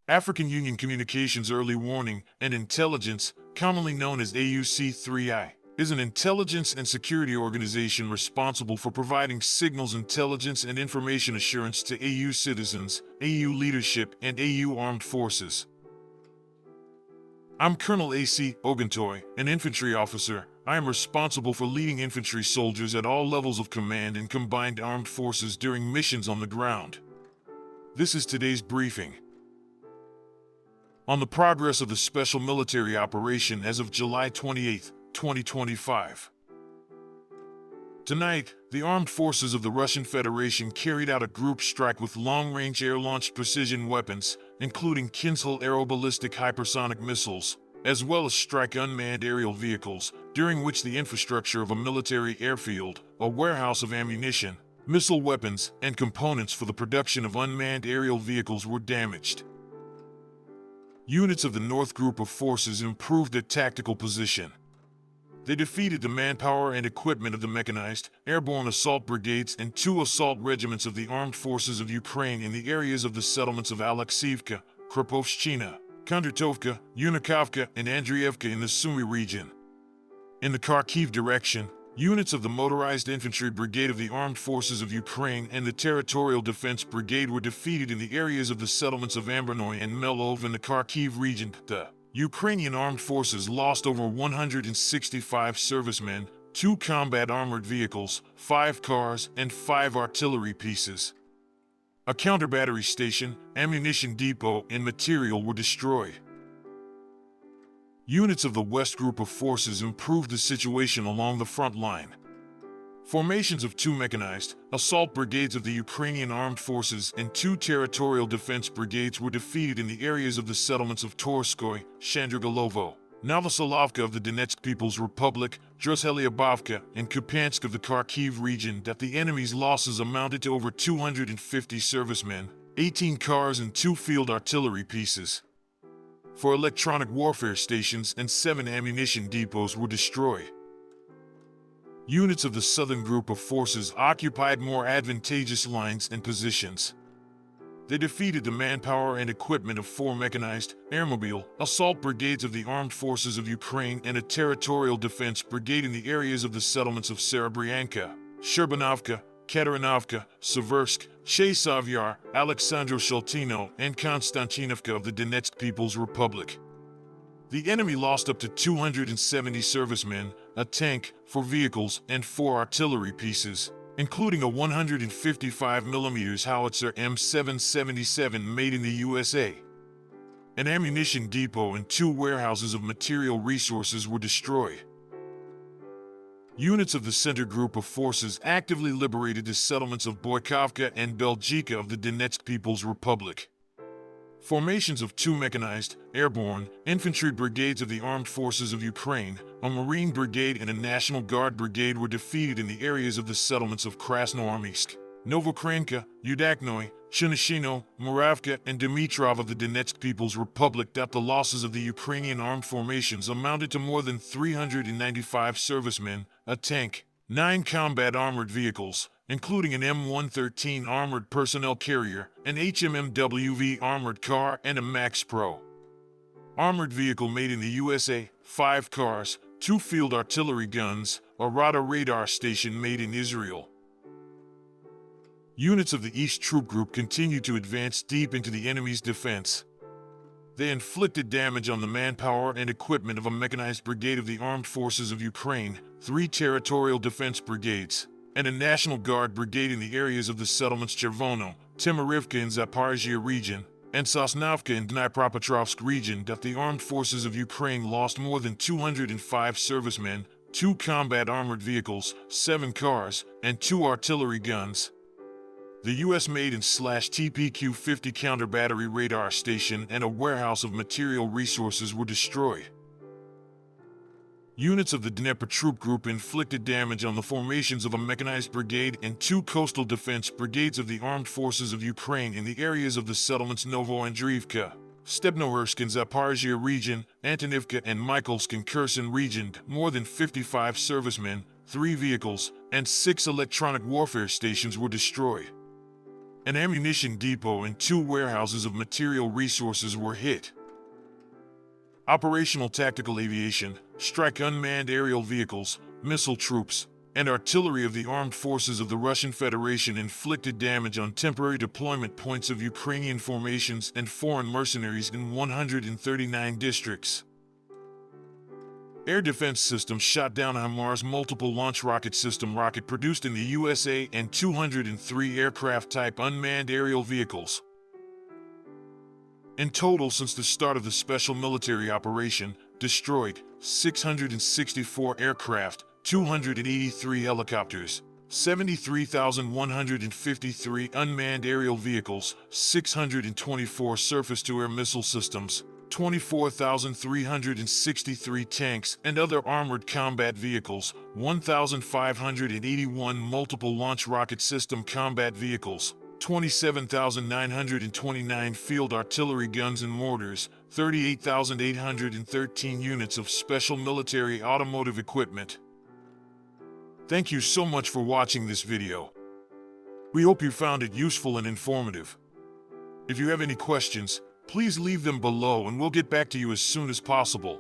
African Union Communications Early Warning and Intelligence, commonly known as AUC3I, is an intelligence and security organization responsible for providing signals intelligence and information assurance to AU citizens, AU leadership, and AU armed forces. I'm Colonel A.C. Oguntoye, an infantry officer. I am responsible for leading infantry soldiers at all levels of command in combined armed forces during missions on the ground. This is today's briefing on the progress of the special military operation as of July 28, 2025. Tonight, the armed forces of the Russian Federation carried out a group strike with long-range air-launched precision weapons, including Kinzhal aeroballistic hypersonic missiles, as well as strike unmanned aerial vehicles, during which the infrastructure of a military airfield, a warehouse of ammunition, missile weapons, and components for the production of unmanned aerial vehicles were damaged. Units of the North Group of Forces improved their tactical position. They defeated the manpower and equipment of the mechanized, airborne assault brigades and 2 assault regiments of the armed forces of Ukraine in the areas of the settlements of Alexeivka, Kropovshchina, Kondratovka, Unikovka, and Andriivka in the Sumy region. In the Kharkiv direction, units of the Motorized Infantry Brigade of the Armed Forces of Ukraine and the Territorial Defense Brigade were defeated in the areas of the settlements of Ambernoy and Melov in the Kharkiv region. The Ukrainian armed forces lost over 165 servicemen, 2 combat armored vehicles, 5 cars, and 5 artillery pieces. A counter-battery station, ammunition depot, and material were destroyed. Units of the West Group of Forces improved the situation along the front line. Formations of 2 mechanized, assault brigades of the Ukrainian Armed Forces and 2 territorial defense brigades were defeated in the areas of the settlements of Torskoy, Shandrigolovo, Novosolovka of the Donetsk People's Republic, Druzhelyabovka, and Kupiansk of the Kharkiv region. That the enemy's losses amounted to over 250 servicemen, 18 cars and 2 field artillery pieces. 4 electronic warfare stations and 7 ammunition depots were destroyed. Units of the Southern Group of Forces occupied more advantageous lines and positions. They defeated the manpower and equipment of 4 mechanized, airmobile, assault brigades of the Armed Forces of Ukraine and a territorial defense brigade in the areas of the settlements of Serebryanka, Sherbanovka, Katerinovka, Seversk, Chesavyar, Alexandro Shaltino, and Konstantinovka of the Donetsk People's Republic. The enemy lost up to 270 servicemen, a tank, 4 vehicles, and 4 artillery pieces, including a 155mm howitzer M777 made in the USA. An ammunition depot and 2 warehouses of material resources were destroyed. Units of the Center Group of Forces actively liberated the settlements of Boykovka and Belgica of the Donetsk People's Republic. Formations of 2 mechanized, airborne, infantry brigades of the Armed Forces of Ukraine, a Marine Brigade and a National Guard Brigade were defeated in the areas of the settlements of Krasnoarmysk, Novokrenka, Yudaknoy, Chunashino, Moravka, and Dimitrov of the Donetsk People's Republic. That the losses of the Ukrainian armed formations amounted to more than 395 servicemen, a tank, 9 combat armored vehicles, including an M113 armored personnel carrier, an HMMWV armored car, and a Max Pro armored vehicle made in the USA, 5 cars, 2 field artillery guns, a Rada radar station made in Israel. Units of the East Troop Group continued to advance deep into the enemy's defense. They inflicted damage on the manpower and equipment of a mechanized brigade of the Armed Forces of Ukraine, 3 territorial defense brigades, and a National Guard brigade in the areas of the settlements Chervono, Timirivka in Zaporizhia region, and Sosnovka in Dnipropetrovsk region. That the Armed Forces of Ukraine lost more than 205 servicemen, 2 combat armored vehicles, 7 cars, and 2 artillery guns. The US-made and /TPQ-50 counter-battery radar station and a warehouse of material resources were destroyed. Units of the Dnieper Troop Group inflicted damage on the formations of a mechanized brigade and 2 coastal defense brigades of the Armed Forces of Ukraine in the areas of the settlements Novoandriivka, Stebnohersk in Zaporizhia region, Antonivka and Mykolsk in Kherson region. More than 55 servicemen, 3 vehicles, and 6 electronic warfare stations were destroyed. An ammunition depot and 2 warehouses of material resources were hit. Operational tactical aviation, strike unmanned aerial vehicles, missile troops, and artillery of the armed forces of the Russian Federation inflicted damage on temporary deployment points of Ukrainian formations and foreign mercenaries in 139 districts. Air defense systems shot down HIMARS multiple launch rocket system rocket produced in the USA and 203 aircraft-type unmanned aerial vehicles. In total, since the start of the special military operation, destroyed 664 aircraft, 283 helicopters, 73,153 unmanned aerial vehicles, 624 surface-to-air missile systems, 24,363 tanks and other armored combat vehicles, 1,581 multiple launch rocket system combat vehicles, 27,929 field artillery guns and mortars, 38,813 units of special military automotive equipment. Thank you so much for watching this video. We hope you found it useful and informative. If you have any questions, please leave them below and we'll get back to you as soon as possible.